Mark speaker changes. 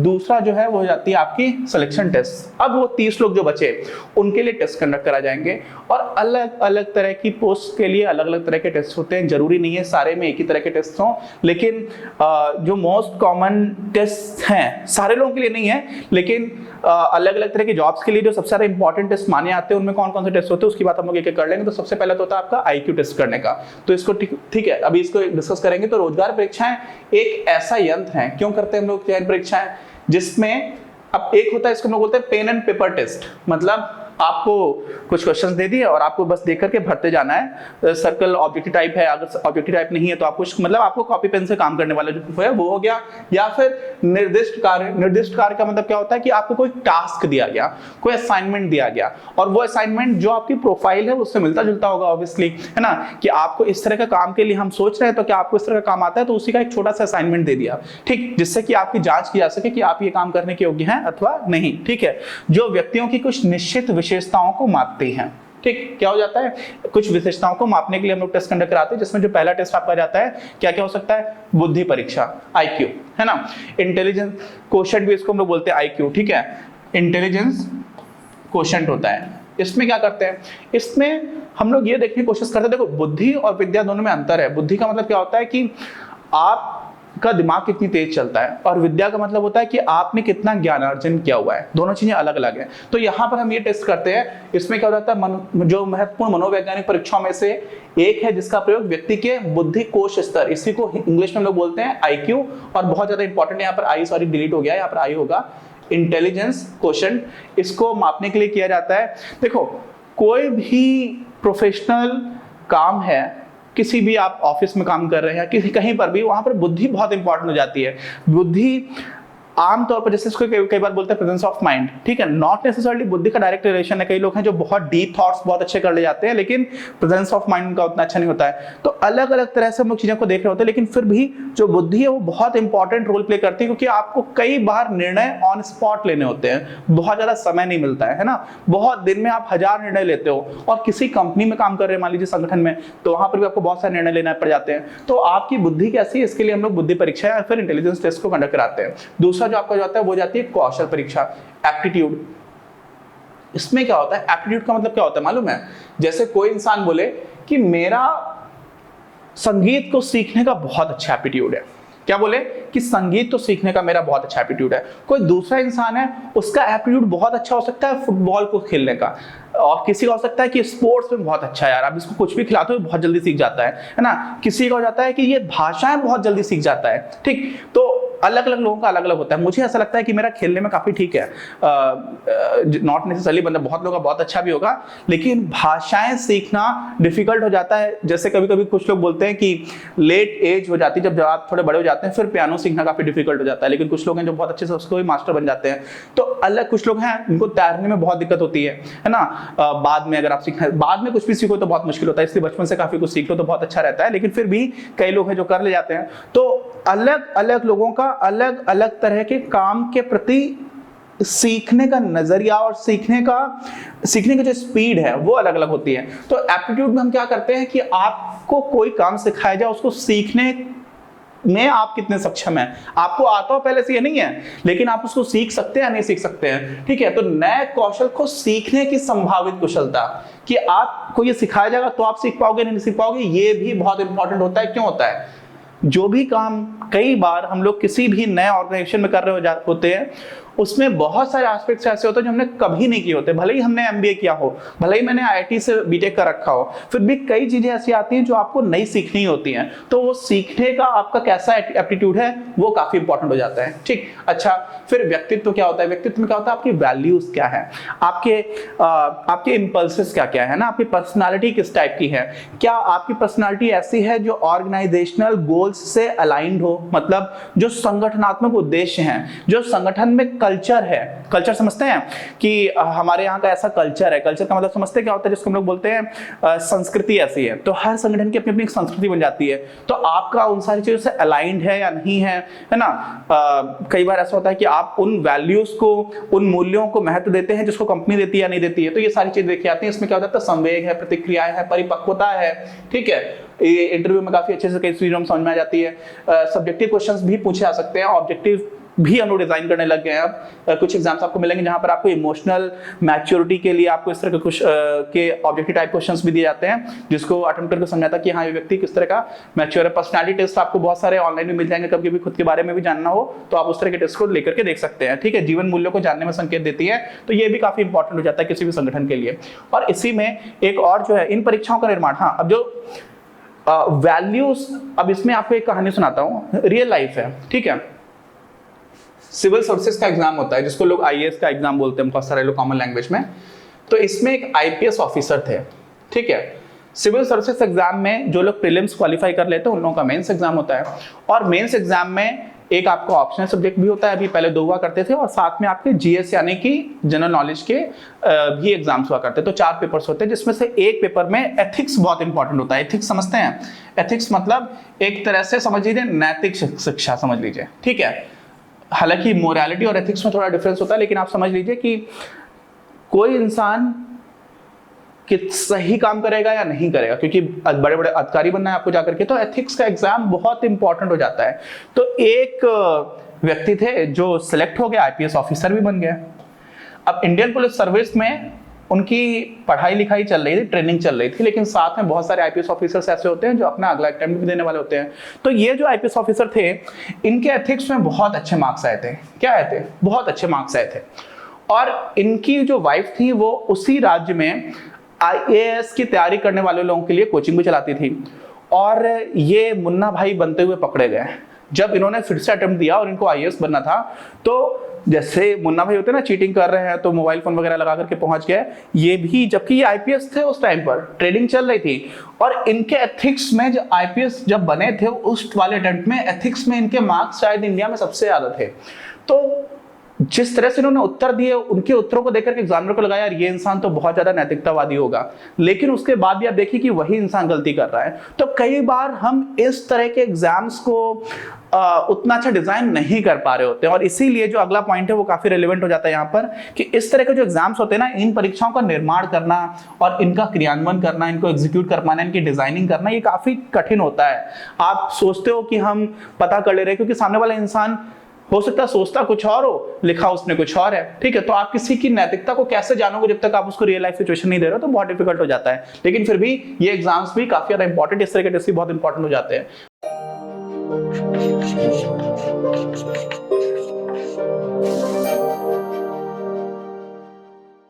Speaker 1: दूसरा जो है वो हो जाती है आपकी सिलेक्शन टेस्ट। अब वो 30 लोग जो बचे उनके लिए टेस्ट कंडक्ट करा जाएंगे और अलग अलग तरह की पोस्ट के लिए अलग अलग तरह के टेस्ट होते हैं। जरूरी नहीं है सारे में एक ही तरह के टेस्ट हों, लेकिन जो मोस्ट कॉमन टेस्ट हैं सारे लोगों के लिए नहीं है, लेकिन अलग अलग तरह के जॉब्स के लिए जो सबसे ज्यादा इंपॉर्टेंट टेस्ट माने आते हैं उनमें कौन कौन से टेस्ट होते हैं उसकी बात हम लोग एक कर लेंगे। तो सबसे पहले तो होता है आपका IQ टेस्ट करने का, तो इसको ठीक है अभी इसको डिस्कस करेंगे। तो रोजगार परीक्षाएं एक ऐसा यंत्र है, क्यों करते हैं हम लोग परीक्षाएं, जिसमें अब एक होता है इसको हम लोग बोलते हैं पेन एंड पेपर टेस्ट। मतलब आपको कुछ क्वेश्चंस दे दिए और आपको बस देख करके भरते जाना है। सर्कल ऑब्जेक्टिव टाइप है, अगर ऑब्जेक्टिव टाइप नहीं है तो आपको मतलब आपको कॉपी पेन से काम करने वाला जो है वो हो गया। या फिर निर्दिष्ट कार्य का मतलब क्या होता है कि आपको कोई टास्क दिया गया, कोई असाइनमेंट दिया गया और वो असाइनमेंट जो आपकी प्रोफाइल है उससे मिलता जुलता होगा ऑब्वियसली, है ना, कि आपको इस तरह का काम के लिए हम सोच रहे हैं तो क्या आपको इस तरह का काम आता है, तो उसी का एक छोटा सा असाइनमेंट दे दिया, ठीक, जिससे कि आपकी जांच की जा सके कि आप ये काम करने के योग्य हैं अथवा नहीं। ठीक है, जो व्यक्तियों की कुछ निश्चित विशेषताओं को मापते हैं। ठीक, क्या हो जाता है, कुछ विशेषताओं को मापने के लिए हम लोग टेस्ट कंडक्ट कराते हैं, जिसमें जो पहला टेस्ट आपका जाता है क्या क्या हो सकता है, बुद्धि परीक्षा IQ, है ना, इंटेलिजेंस क्वोशेंट भी इसको हम लोग बोलते हैं IQ। ठीक है, इंटेलिजेंस क्वोशेंट होता है। इसमें क्या करते हैं, इसमें हम लोग ये देखने की कोशिश करते हैं, देखो बुद्धि और विद्या दोनों में अंतर है। बुद्धि का मतलब क्या होता है कि आपका दिमाग कितनी तेज चलता है, और विद्या का मतलब होता है कि आपने कितना ज्ञान अर्जन किया हुआ है। दोनों चीजें अलग अलग हैं। तो यहाँ पर हम ये टेस्ट करते हैं। इसमें क्या हो जाता है, जो महत्वपूर्ण मनोवैज्ञानिक परीक्षाओं में से एक है जिसका प्रयोग व्यक्ति के बुद्धि कोश स्तर, इसी को इंग्लिश में हम लोग बोलते हैं IQ, और बहुत ज्यादा इंपॉर्टेंट यहाँ पर सॉरी डिलीट हो गया, यहाँ पर होगा इंटेलिजेंस क्वोशेंट, इसको मापने के लिए किया जाता है। देखो कोई भी प्रोफेशनल काम है, किसी भी आप ऑफिस में काम कर रहे हैं या किसी कहीं पर भी, वहां पर बुद्धि बहुत इंपॉर्टेंट हो जाती है। बुद्धि आमतौर पर जैसे इसको कई बार बोलते हैं प्रेजेंस ऑफ माइंड, ठीक है, नॉट नेसेसरली बुद्धि का डायरेक्ट रिलेशन है। कई लोग हैं जो बहुत डीप थॉट्स बहुत अच्छे कर ले जाते हैं, लेकिन प्रेजेंस ऑफ माइंड उनका उतना अच्छा नहीं होता है। तो अलग अलग तरह से हम लोग चीजों को देख रहे होते हैं, लेकिन फिर भी जो बुद्धि है वो बहुत इंपॉर्टेंट रोल प्ले करती है, क्योंकि आपको कई बार निर्णय ऑन स्पॉट लेने होते हैं, बहुत ज्यादा समय नहीं मिलता है ना, बहुत दिन में आप 1000 निर्णय लेते हो, और किसी कंपनी में काम कर रहे हैं मान लीजिए संगठन में, तो वहां पर भी आपको बहुत सारे निर्णय लेना पड़ जाते हैं। तो आपकी बुद्धि कैसी है, इसके लिए हम लोग बुद्धि परीक्षा या फिर इंटेलिजेंस टेस्ट को कंडक्ट कराते हैं। दूसरा जो आपका जाता है वो जाती है कौशल परीक्षा, एप्टीट्यूड। इसमें क्या होता है, एप्टीट्यूड का मतलब क्या होता है मालूम है, जैसे कोई इंसान बोले कि मेरा संगीत को सीखने का बहुत अच्छा एप्टीट्यूड है, क्या बोले कि संगीत तो सीखने का मेरा बहुत अच्छा एप्टीट्यूड है। कोई दूसरा इंसान है उसका एप्टीट्यूड बहुत अच्छा हो सकता है फुटबॉल को खेलने का, और किसी का हो सकता है कि स्पोर्ट्स में बहुत अच्छा है, यार अब इसको कुछ भी खिलाते हो बहुत जल्दी सीख जाता है ना। किसी का हो जाता है कि ये भाषाएं बहुत जल्दी सीख जाता है। ठीक, तो अलग अलग लोगों का अलग अलग होता है। मुझे ऐसा लगता है कि मेरा खेलने में काफी ठीक है, नॉट नेसेसरली, मतलब बहुत लोगों का बहुत अच्छा भी होगा, लेकिन भाषाएं सीखना डिफिकल्ट हो जाता है। जैसे कभी कभी कुछ लोग बोलते हैं कि लेट एज हो जाती है, जब आप थोड़े बड़े हो जाते हैं फिर पियानो सीखना काफी डिफिकल्ट हो जाता है, लेकिन कुछ लोग हैं जो बहुत अच्छे से उसको भी मास्टर बन जाते हैं। तो अलग कुछ लोग हैं उनको तैरने में बहुत दिक्कत होती है ना, बाद में अगर आप सीखना, बाद में कुछ भी सीखो तो बहुत मुश्किल होता है, इसलिए बचपन से काफी कुछ सीख लो तो बहुत अच्छा रहता है, लेकिन फिर भी कई लोग हैं जो कर ले जाते हैं। तो अलग अलग लोगों का अलग अलग तरह के काम के प्रति सीखने का नजरिया और सीखने की जो स्पीड है वो अलग अलग होती है। तो एप्टीट्यूड में हम क्या करते हैं कि आपको कोई काम सिखाया जाए, उसको सीखने में आप कितने सक्षम हैं, आपको आता हो पहले से ये नहीं है, लेकिन आप उसको सीख सकते हैं या नहीं सीख सकते हैं। ठीक है, तो नए कौशल को सीखने की संभावित कुशलता, कि आपको ये सिखाया जाएगा तो आप सीख पाओगे नहीं सीख पाओगे, ये भी बहुत इंपॉर्टेंट होता है। क्यों होता है, जो भी काम कई बार हम लोग किसी भी नए ऑर्गेनाइजेशन में कर रहे होते हैं, उसमें बहुत सारे एस्पेक्ट्स ऐसे होते हैं जो हमने कभी नहीं किए होते। भले ही हमने MBA किया हो, भले ही मैंने IIT से BTech कर रखा हो, फिर भी कई चीजें ऐसी आती हैं जो आपको नई सीखनी होती हैं। तो वो सीखने का आपका कैसा एप्टीट्यूड है वो काफी इंपॉर्टेंट हो जाता है। ठीक, अच्छा, फिर व्यक्तित्व क्या होता है, व्यक्तित्व में क्या होता है, आपकी वैल्यूज क्या है, आपके इंपल्सेस क्या क्या है ना, आपकी पर्सनालिटी किस टाइप की है, क्या आपकी पर्सनालिटी ऐसी है जो ऑर्गेनाइजेशनल गोल्स से अलाइंड हो, मतलब जो संगठनात्मक उद्देश्य हैं, जो संगठन में कल्चर है। कल्चर समझते हैं कि हमारे यहाँ का ऐसा कल्चर है, कल्चर का मतलब समझते हैं क्या होता है, जिसको हम लोग बोलते हैं संस्कृति ऐसी है। तो हर संगठन की अपनी अपनी संस्कृति बन जाती है, तो आपका उन सारी चीजों से अलाइंड है या नहीं है ना। कई बार ऐसा होता है कि आप उन वैल्यूज को, उन मूल्यों को महत्व देते हैं जिसको कंपनी देती है या नहीं देती है। तो ये सारी चीजें देखी आती हैं। इसमें क्या होता है, संवेग है, प्रतिक्रियाएं है, परिपक्वता है। ठीक है, ये इंटरव्यू में काफी अच्छे से कई चीजों में समझ में आ जाती है। सब्जेक्टिव क्वेश्चंस भी पूछे जा सकते हैं, ऑब्जेक्टिव भी हम लोग डिजाइन करने लग गए हैं। अब कुछ एग्जाम्स आपको मिलेंगे जहां पर आपको इमोशनल मैच्योरिटी के लिए आपको इस तरह के कुछ के ऑब्जेक्टिव टाइप क्वेश्चंस भी दिए जाते हैं, जिसको अटेम्प्ट करके समझाता कि हाँ ये व्यक्ति किस तरह का मैच्योर है। पर्सनालिटी टेस्ट आपको बहुत सारे ऑनलाइन में मिल जाएंगे, कभी भी खुद के बारे में भी जानना हो तो आप उस तरह के टेस्ट को लेकर के देख सकते हैं, ठीक है। जीवन मूल्यों को जानने में संकेत देती है, तो ये भी काफी इंपॉर्टेंट हो जाता है किसी भी संगठन के लिए। और इसी में एक और जो है इन परीक्षाओं का निर्माण, हाँ अब जो वैल्यूज, अब इसमें आपको एक कहानी सुनाता हूं, रियल लाइफ है, ठीक है। सिविल सर्विसेज का एग्जाम होता है जिसको लोग आईएएस का एग्जाम बोलते हैं बहुत सारे लोग कॉमन लैंग्वेज में। तो इसमें एक आईपीएस ऑफिसर थे, ठीक है। सिविल सर्विसेज एग्जाम में जो लोग प्रीलिम्स क्वालिफाई कर लेते हैं उन लोगों का मेंस एग्जाम होता है, और मेंस एग्जाम में एक आपको ऑप्शनल सब्जेक्ट भी होता है, अभी पहले 2 हुआ करते थे, और साथ में आपके जीएस यानी कि जनरल नॉलेज के भी एग्जाम्स हुआ करते हैं। तो 4 पेपर्स होते हैं, जिसमें से एक पेपर में एथिक्स बहुत इंपॉर्टेंट होता है। एथिक्स समझते हैं? एथिक्स मतलब एक तरह से समझ लीजिए नैतिक शिक्षा समझ लीजिए, ठीक है। हालांकि मोरालिटी और एथिक्स में थोड़ा डिफरेंस होता है, लेकिन आप समझ लीजिए कि कोई इंसान कि सही काम करेगा या नहीं करेगा, क्योंकि बड़े बड़े अधिकारी बनना है आपको जाकर के, तो एथिक्स का एग्जाम बहुत इंपॉर्टेंट हो जाता है। तो एक व्यक्ति थे जो सिलेक्ट हो गए, आईपीएस ऑफिसर भी बन गए। अब इंडियन पुलिस सर्विस में उनकी पढ़ाई लिखाई चल रही थी, ट्रेनिंग चल रही थी, लेकिन साथ में बहुत सारे आईपीएस ऑफिसर्स ऐसे होते हैं जो अपना अगला अटेम्प्ट भी देने वाले होते हैं। तो ये जो आईपीएस ऑफिसर थे, इनके एथिक्स में बहुत अच्छे मार्क्स आए थे। क्या आए थे? बहुत अच्छे मार्क्स आए थे। और इनकी जो वाइफ थी वो उसी राज्य में आईएएस की तैयारी करने वाले लोगों के लिए कोचिंग भी चलाती थी, और ये मुन्ना भाई बनते हुए पकड़े गए। जब इन्होंने फिर से अटेम्प्ट दिया और इनको आईएएस बनना था, तो जैसे मुन्ना भाई होते हैं ना, चीटिंग कर रहे हैं तो मोबाइल फोन वगैरह लगा करके पहुंच गए, ये भी, जबकि ये आईपीएस थे उस टाइम पर, ट्रेनिंग चल रही थी। और इनके एथिक्स में, जो आईपीएस जब बने थे उस वाले अटेम्प्ट में, एथिक्स में इनके मार्क्स शायद इंडिया में सबसे ज्यादा थे। तो जिस तरह से इन्होंने उत्तर दिए, उनके उत्तरों को देखकर के एग्जामिनर को लगा यार ये इंसान तो बहुत ज्यादा नैतिकतावादी होगा, लेकिन उसके बाद भी आप देखिए कि वही इंसान गलती कर रहा है। तो कई बार हम इस तरह के एग्जाम्स को उतना अच्छा डिजाइन नहीं कर पा रहे होते हैं, और इसीलिए जो अगला पॉइंट है वो काफी रिलेवेंट हो जाता है यहाँ पर, कि इस तरह के जो एग्जाम्स होते हैं ना, इन परीक्षाओं का निर्माण करना और इनका क्रियान्वयन करना, इनको एग्जीक्यूट कर पाना, इनकी डिजाइनिंग करना, ये काफी कठिन होता है। आप सोचते हो कि हम पता कर ले रहे हैं, क्योंकि सामने वाला इंसान हो सकता है सोचता कुछ और हो, लिखा उसने कुछ और है, ठीक है। तो आप किसी की नैतिकता को कैसे जानोगे जब तक आप उसको रियल लाइफ सिचुएशन नहीं दे रहे हो, तो बहुत डिफिकल्ट हो जाता है। लेकिन फिर भी ये एग्जाम्स भी काफी ज्यादा इंपॉर्टेंट, इस तरह के टेस्ट भी बहुत इंपॉर्टेंट हो जाते हैं।